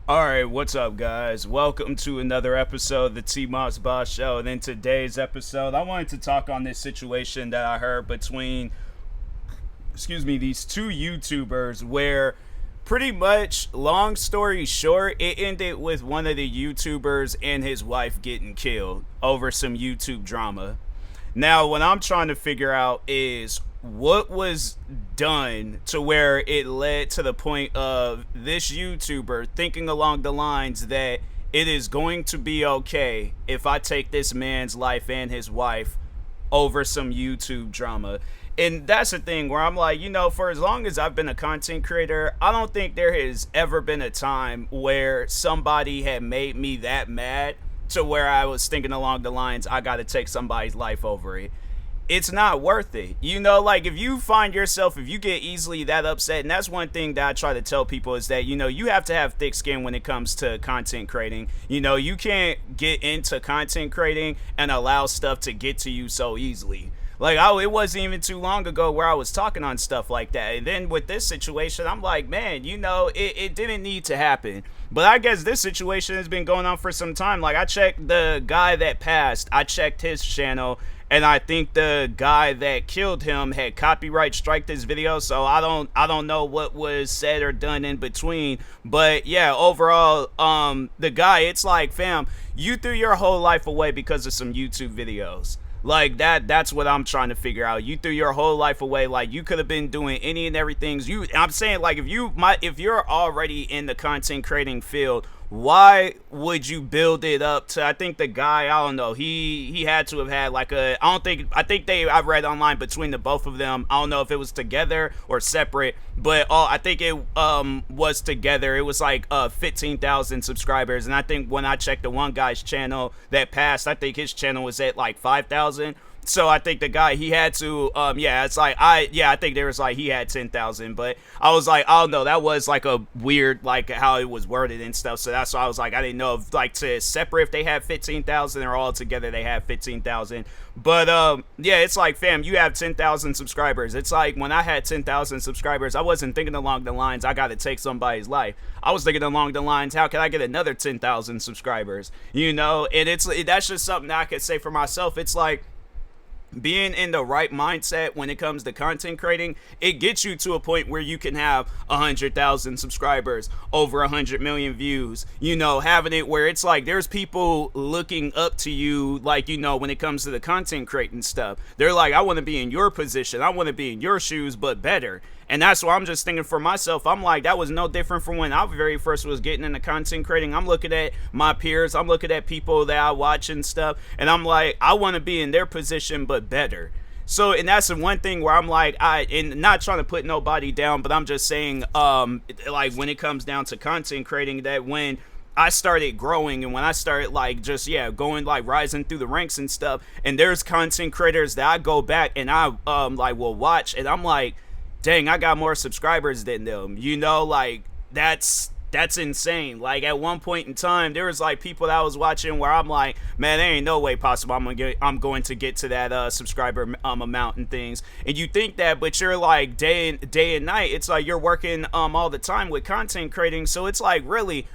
Alright, what's up, guys? Welcome to another episode of the TMossBoss Show. And in today's episode, I wanted to talk on this situation that I heard between, these two YouTubers where pretty much, long story short, it ended with one of the YouTubers and his wife getting killed over some YouTube drama. Now, what I'm trying to figure out is what was done to where it led to the point of this YouTuber thinking along the lines that it is going to be okay if I take this man's life and his wife over some YouTube drama. And that's the thing where I'm like, for as long as I've been a content creator, I don't think there has ever been a time where somebody had made me that mad to where I was thinking along the lines, I gotta take somebody's life over it. It's not worth it. Like if you find yourself, if you get easily that upset, and that's one thing that I try to tell people is that, you have to have thick skin when it comes to content creating. You can't get into content creating and allow stuff to get to you so easily. Like, it wasn't even too long ago where I was talking on stuff like that. And then with this situation, I'm like, man, it didn't need to happen. But I guess this situation has been going on for some time. Like, I checked the guy that passed. I checked his channel. And I think the guy that killed him had copyright striked his video, so I don't know what was said or done in between. But yeah, overall, the guy, it's like, fam, you threw your whole life away because of some YouTube videos. Like that's what I'm trying to figure out. You threw your whole life away. Like, you could have been doing any and everything. I'm saying, like, if you're already in the content creating field, why would you build it up to, I think the guy, I don't know, he had to have had like I read online between the both of them, I don't know if it was together or separate, but I think it was together. It was like 15,000 subscribers, and I think when I checked the one guy's channel that passed, I think his channel was at like 5,000. So I think the guy, he had to, I think there was like, he had 10,000, but I was like, I don't know, that was like a weird, like how it was worded and stuff. So that's why I was like, I didn't know if like to separate if they had 15,000 or all together they had 15,000. But yeah, it's like, fam, you have 10,000 subscribers. It's like when I had 10,000 subscribers, I wasn't thinking along the lines, I got to take somebody's life. I was thinking along the lines, how can I get another 10,000 subscribers? And that's just something that I could say for myself. It's like, being in the right mindset when it comes to content creating, it gets you to a point where you can have 100,000 subscribers, over 100 million views, having it where it's like there's people looking up to you, like, when it comes to the content creating stuff. They're like, I want to be in your position, I want to be in your shoes, but better. And that's why I'm just thinking for myself. I'm like, that was no different from when I very first was getting into content creating. I'm looking at my peers, I'm looking at people that I watch and stuff, and I'm like, I want to be in their position, but better. So, and that's the one thing where I'm like, and not trying to put nobody down, but I'm just saying, like when it comes down to content creating, that when I started growing and when I started like just going like rising through the ranks and stuff, and there's content creators that I go back and I like will watch, and I'm like, dang, I got more subscribers than them. Like that's insane. Like at one point in time, there was like people that I was watching where I'm like, man, there ain't no way possible I'm going to get to that subscriber amount and things. And you think that, but you're like day and night. It's like you're working all the time with content creating. So it's like, really,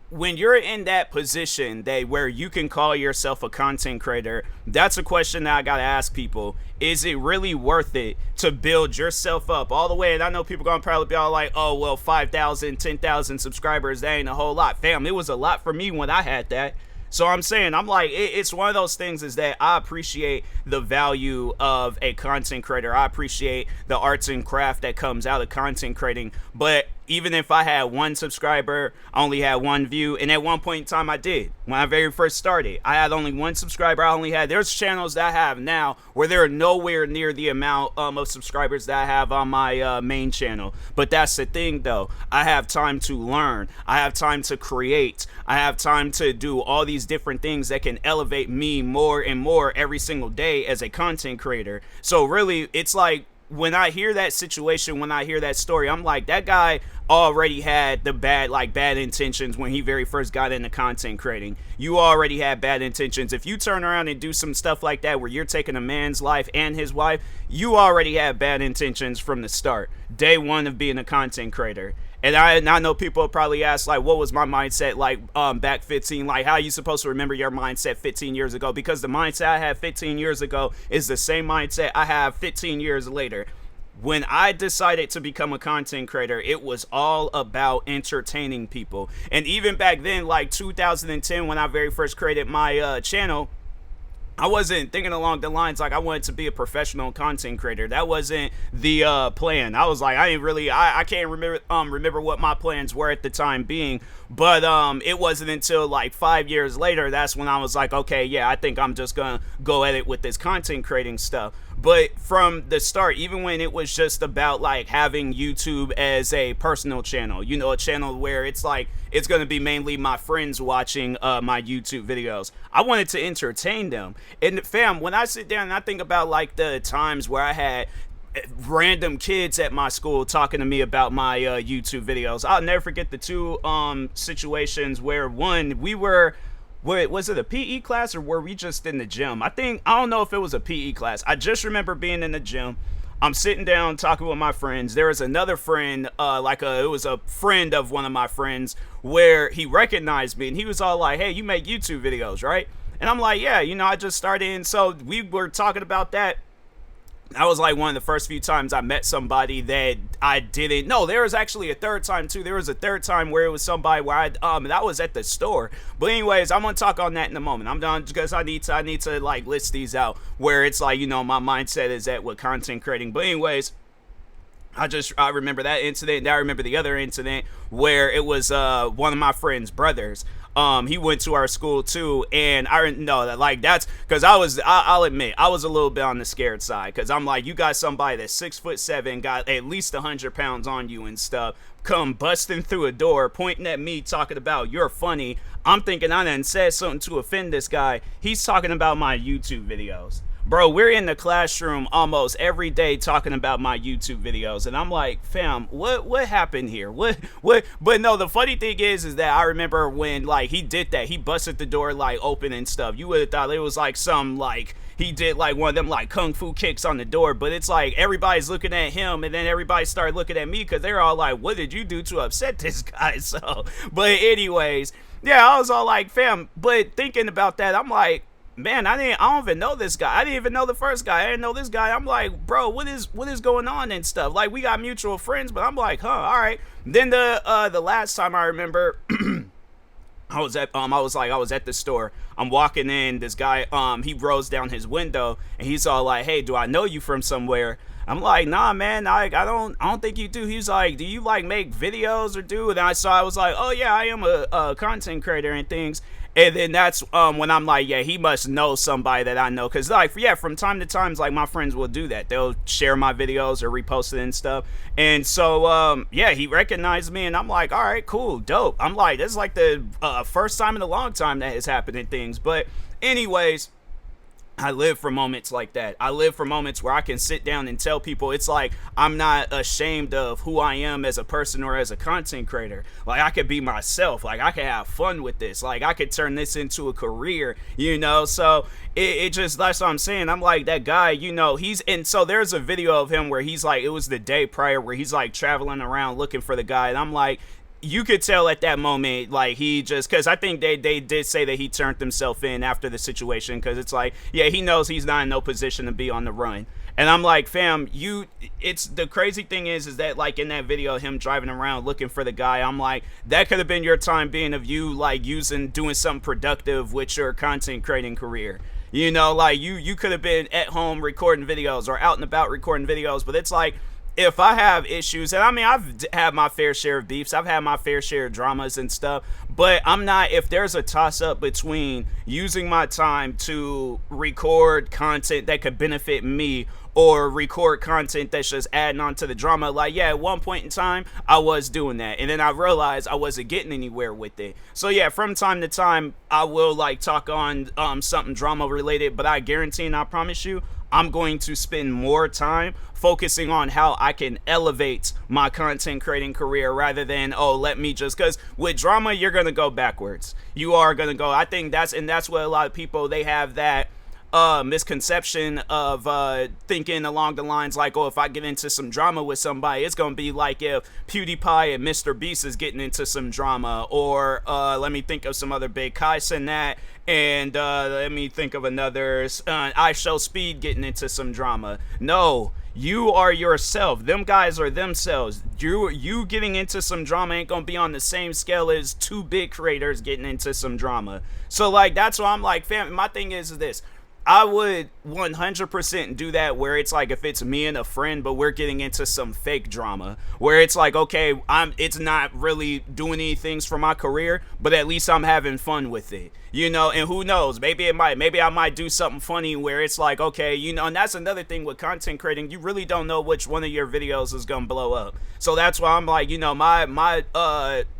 when you're in that position where you can call yourself a content creator, that's a question that I gotta ask people. Is it really worth it to build yourself up all the way? And I know people gonna probably be all like, oh, well, 5,000, 10,000 subscribers, that ain't a whole lot. Fam, it was a lot for me when I had that. So I'm saying, I'm like, it's one of those things is that I appreciate the value of a content creator. I appreciate the arts and craft that comes out of content creating. But even if I had one subscriber, I only had one view, and at one point in time I did. When I very first started, I had only one subscriber. There's channels that I have now where they're nowhere near the amount of subscribers that I have on my main channel. But that's the thing though, I have time to learn, I have time to create, I have time to do all these different things that can elevate me more and more every single day as a content creator. So really, it's like, when I hear that situation, when I hear that story, I'm like, that guy already had the bad intentions when he very first got into content creating. You already had bad intentions. If you turn around and do some stuff like that where you're taking a man's life and his wife, you already had bad intentions from the start, day one of being a content creator. And I know people probably ask, like, what was my mindset like back 15? Like, how are you supposed to remember your mindset 15 years ago? Because the mindset I had 15 years ago is the same mindset I have 15 years later. When I decided to become a content creator, it was all about entertaining people. And even back then, like 2010, when I very first created my channel, I wasn't thinking along the lines like I wanted to be a professional content creator. That wasn't the plan. I was like, I can't remember what my plans were at the time being. But it wasn't until like 5 years later that's when I was like, okay, yeah, I think I'm just gonna go at it with this content creating stuff. But from the start, even when it was just about like having YouTube as a personal channel, you know, a channel where it's like it's going to be mainly my friends watching my YouTube videos, I wanted to entertain them. And fam, when I sit down and I think about like the times where I had random kids at my school talking to me about my YouTube videos, I'll never forget the two situations where one, we were, wait, was it a PE class or were we just in the gym? I don't know if it was a PE class. I just remember being in the gym. I'm sitting down talking with my friends. There was another friend, it was a friend of one of my friends, where he recognized me and he was all like, hey, you make YouTube videos, right? And I'm like, yeah, you know, I just started. And so we were talking about that. That was like one of the first few times I met somebody that I didn't know. There was actually a third time too. There was a third time where it was somebody where that was at the store. But anyways, I'm gonna talk on that in a moment. I'm done because I need to like list these out where it's like, you know, my mindset is at with content creating. But anyways, I remember that incident. And I remember the other incident where it was one of my friend's brothers. He went to our school too, and I didn't know that, like, that's because I'll admit I was a little bit on the scared side, because I'm like, you got somebody that's 6'7", got at least 100 pounds on you and stuff, come busting through a door, pointing at me, talking about you're funny. I'm thinking I done said something to offend this guy. He's talking about my YouTube videos. Bro, we're in the classroom almost every day talking about my YouTube videos, and I'm like, fam, what happened here? What? But no, the funny thing is that I remember when, like, he did that. He busted the door, like, open and stuff. You would have thought it was, like, some, like, he did, like, one of them, like, kung fu kicks on the door, but it's like everybody's looking at him, and then everybody started looking at me because they're all like, what did you do to upset this guy? So, but anyways, yeah, I was all like, fam, but thinking about that, I'm like, man, I don't even know this guy. I didn't even know the first guy. I didn't know this guy. I'm like, bro, what is going on and stuff? Like, we got mutual friends, but I'm like, huh, all right. Then the last time I remember, I was at the store. I'm walking in. This guy, he rolls down his window and he's all like, hey, do I know you from somewhere? I'm like, nah, man, I don't think you do. He's like, do you like make videos or do? And I was like, oh yeah, I am a content creator and things. And then that's when I'm like, yeah, he must know somebody that I know. Because, like, yeah, from time to time, like, my friends will do that. They'll share my videos or repost it and stuff. And so, yeah, he recognized me. And I'm like, all right, cool, dope. I'm like, this is like the first time in a long time that has happened and things. But anyways, I live for moments like that. I live for moments where I can sit down and tell people, it's like, I'm not ashamed of who I am as a person or as a content creator. Like, I could be myself. Like, I could have fun with this. Like, I could turn this into a career, you know? So it just, that's what I'm saying. I'm like, that guy, you know, and so there's a video of him where he's like, it was the day prior where he's like traveling around looking for the guy. And I'm like, you could tell at that moment, like, he just, because I think they did say that he turned himself in after the situation, because it's like, yeah, he knows he's not in no position to be on the run. And I'm like, fam, it's the crazy thing is that, like, in that video, him driving around looking for the guy, I'm like, that could have been your time being of you, like, doing something productive with your content creating career. You know, like, you could have been at home recording videos or out and about recording videos, but it's like, if I have issues, and I mean, I've had my fair share of beefs, I've had my fair share of dramas and stuff, but I'm not, if there's a toss up between using my time to record content that could benefit me or record content that's just adding on to the drama, like, yeah, at one point in time, I was doing that, and then I realized I wasn't getting anywhere with it. So yeah, from time to time, I will, like, talk on something drama related, but I guarantee and I promise you, I'm going to spend more time focusing on how I can elevate my content creating career rather than, oh, let me just, because with drama, you're going to go backwards. You are going to go, I think that's what a lot of people, they have that misconception of thinking along the lines like, oh, if I get into some drama with somebody, it's gonna be like if PewDiePie and Mr. Beast is getting into some drama, or let me think of some other big Kai Cenat, and let me think of another I Show Speed getting into some drama. No, you are yourself. Them guys are themselves. You getting into some drama ain't gonna be on the same scale as two big creators getting into some drama. So like, that's why I'm like, fam, my thing is this. I would 100% do that where it's like if it's me and a friend, but we're getting into some fake drama where it's like, okay, it's not really doing any things for my career, but at least I'm having fun with it, you know. And who knows, maybe I might do something funny where it's like, okay, you know. And that's another thing with content creating, you really don't know which one of your videos is gonna blow up. So that's why I'm like, you know, my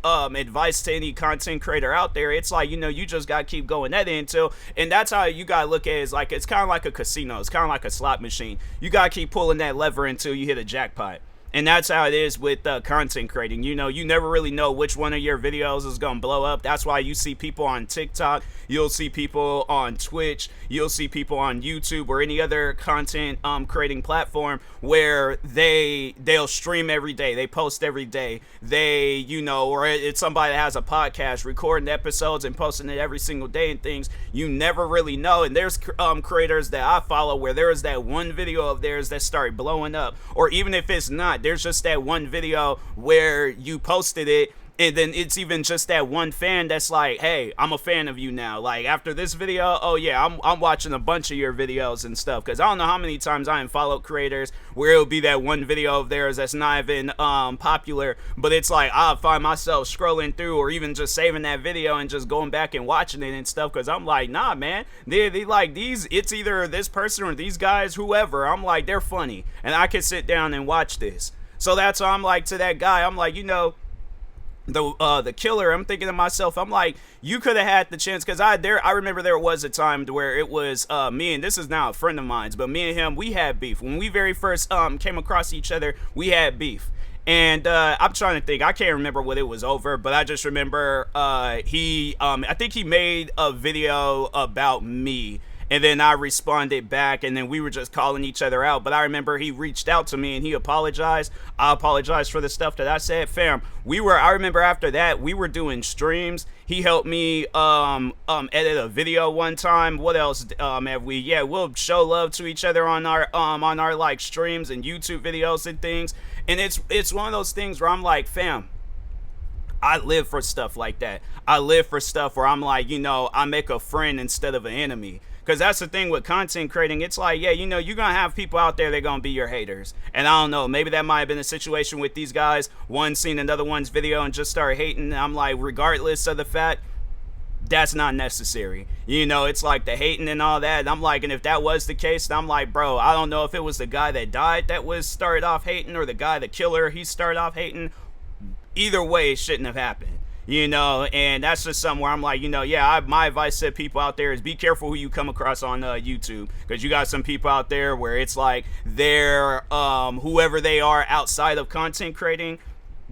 advice to any content creator out there, it's like, you know, you just gotta keep going at it until, and that's how you gotta look at it. Is like, it's kind of like a casino. It's kind of like a slot machine. You gotta keep pulling that lever until you hit a jackpot. And that's how it is with content creating. You know, you never really know which one of your videos is going to blow up. That's why you see people on TikTok, you'll see people on Twitch, you'll see people on YouTube or any other content creating platform where they'll stream every day, they post every day, they, you know, or it's somebody that has a podcast recording episodes and posting it every single day and things. You never really know. And there's creators that I follow where there is that one video of theirs that started blowing up, or even if it's not, there's just that one video where you posted it, and then it's even just that one fan that's like, hey, I'm a fan of you now. Like, after this video, oh yeah, I'm watching a bunch of your videos and stuff. Because I don't know how many times I followed creators where it'll be that one video of theirs that's not even popular, but it's like I'll find myself scrolling through or even just saving that video and just going back and watching it and stuff. Because I'm like, nah, man, they like these, it's either this person or these guys, whoever. I'm like, they're funny and I can sit down and watch this. So that's why I'm like, to that guy, I'm like, you know, the killer, I'm thinking to myself, I'm like, you could have had the chance, because I remember there was a time where it was me, and this is now a friend of mine's, but me and him, we had beef. When we very first came across each other, we had beef. And I'm trying to think, I can't remember what it was over, but I just remember I think he made a video about me, and then I responded back, and then we were just calling each other out. But I remember he reached out to me and he apologized. I apologized for the stuff that I said. Fam, I remember after that, we were doing streams. He helped me edit a video one time. What else have we? Yeah, we'll show love to each other on our like streams and YouTube videos and things. And it's one of those things where I'm like, fam, I live for stuff like that. I live for stuff where I'm like, you know, I make a friend instead of an enemy. Because that's the thing with content creating. It's like, yeah, you know, you're going to have people out there that are going to be your haters. And I don't know, maybe that might have been a situation with these guys. One seen another one's video and just started hating. I'm like, regardless of the fact, that's not necessary. You know, it's like the hating and all that. And I'm like, and if that was the case, I'm like, bro, I don't know if it was the guy that died that was started off hating or the guy, the killer, he started off hating. Either way, it shouldn't have happened. You know, and that's just something where I'm like, you know, yeah, my advice to people out there is be careful who you come across on YouTube, because you got some people out there where it's like they're whoever they are outside of content creating,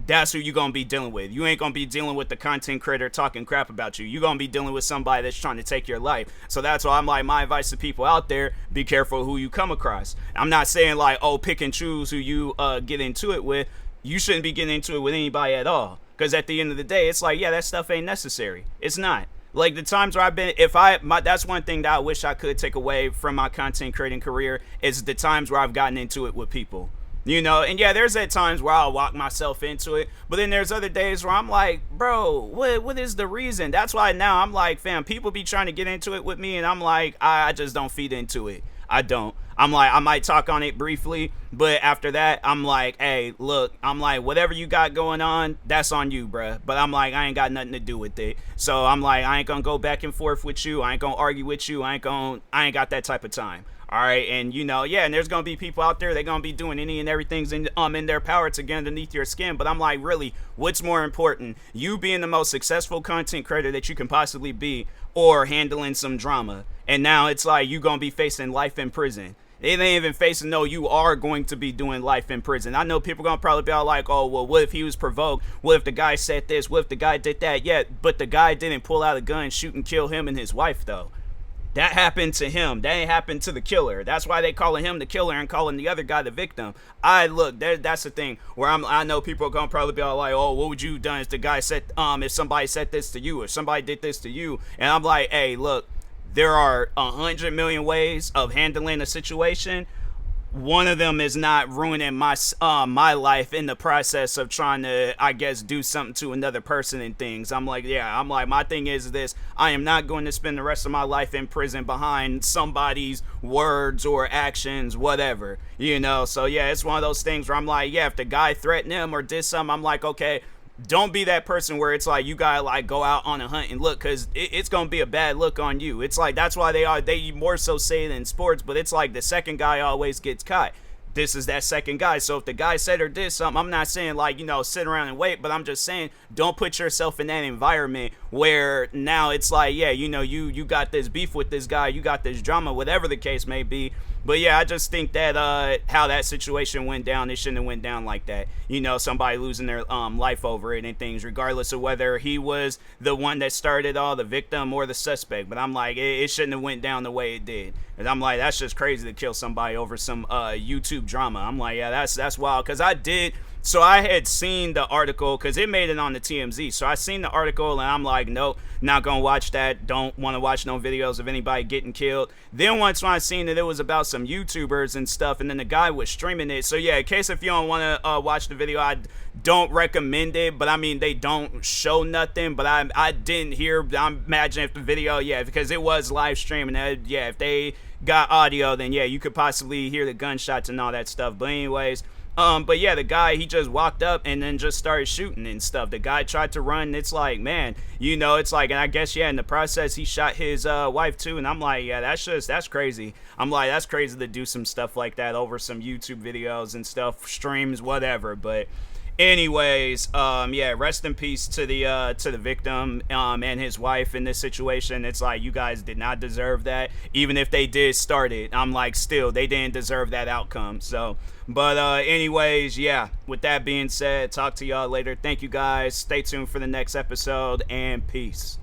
that's who you're going to be dealing with. You ain't going to be dealing with the content creator talking crap about you. You're going to be dealing with somebody that's trying to take your life. So that's why I'm like, my advice to people out there, be careful who you come across. I'm not saying like, oh, pick and choose who you get into it with. You shouldn't be getting into it with anybody at all. Because at the end of the day, it's like, yeah, that stuff ain't necessary. It's not. Like the times where I've been, that's one thing that I wish I could take away from my content creating career is the times where I've gotten into it with people. You know, and yeah, there's at times where I'll walk myself into it, but then there's other days where I'm like, bro, what is the reason? That's why now I'm like, fam, people be trying to get into it with me, and I'm like, I just don't feed into it. I don't. I'm like, I might talk on it briefly, but after that, I'm like, hey, look, I'm like, whatever you got going on, that's on you, bruh. But I'm like, I ain't got nothing to do with it. So I'm like, I ain't gonna go back and forth with you. I ain't gonna argue with you. I ain't got that type of time. All right, and you know, yeah, and there's gonna be people out there, they're gonna be doing any and everything's in their power to get underneath your skin. But I'm like, really, what's more important? You being the most successful content creator that you can possibly be, or handling some drama? And now it's like you gonna be facing life in prison. They ain't even facing, no, you are going to be doing life in prison. I know people gonna probably be all like, oh, well, what if he was provoked? What if the guy said this? What if the guy did that? Yeah, but the guy didn't pull out a gun, shoot and kill him and his wife, though. That happened to him. That ain't happened to the killer. That's why they calling him the killer and calling the other guy the victim. That's the thing where I know people are gonna probably be all like, oh, what would you have done if the guy said, if somebody said this to you, or somebody did this to you? And I'm like, hey, look, there are 100 million ways of handling a situation. One of them is not ruining my life in the process of trying to, I guess, do something to another person and things. I'm like, my thing is this: I am not going to spend the rest of my life in prison behind somebody's words or actions, whatever, So yeah, it's one of those things where I'm like, yeah, if the guy threatened him or did something, I'm like, okay, don't be that person where it's like you gotta like go out on a hunt and look, because it's gonna be a bad look on you. It's like that's why they more so say it in sports, but it's like the second guy always gets caught. This is that second guy. So if the guy said or did something, I'm not saying like, sit around and wait, but I'm just saying don't put yourself in that environment where now it's like, yeah, you got this beef with this guy, you got this drama, whatever the case may be. But yeah, I just think that how that situation went down, it shouldn't have went down like that. Somebody losing their life over it and things, regardless of whether he was the one that started all, the victim, or the suspect. But I'm like, it shouldn't have went down the way it did. And I'm like, that's just crazy to kill somebody over some YouTube drama. I'm like, yeah, that's wild. Because I had seen the article, because it made it on the TMZ. So I seen the article and I'm like, nope, not gonna watch that. Don't want to watch no videos of anybody getting killed. Then once when I seen that it was about some YouTubers and stuff, and then the guy was streaming it. So yeah, in case if you don't want to watch the video, I don't recommend it. But I mean, they don't show nothing. But I didn't hear. I imagine if the video, yeah, because it was live streaming. Yeah, if they got audio, then yeah, you could possibly hear the gunshots and all that stuff. But anyways. But yeah, the guy, he just walked up and then just started shooting and stuff. The guy tried to run. It's like, man, it's like, and I guess, yeah, in the process, he shot his wife too. And I'm like, yeah, that's crazy. I'm like, that's crazy to do some stuff like that over some YouTube videos and stuff, streams, whatever. But anyways, yeah, rest in peace to the victim and his wife in this situation. It's like, you guys did not deserve that. Even if they did start it, I'm like, still, they didn't deserve that outcome. So, but anyways, yeah, with that being said, talk to y'all later. Thank you guys. Stay tuned for the next episode, and peace.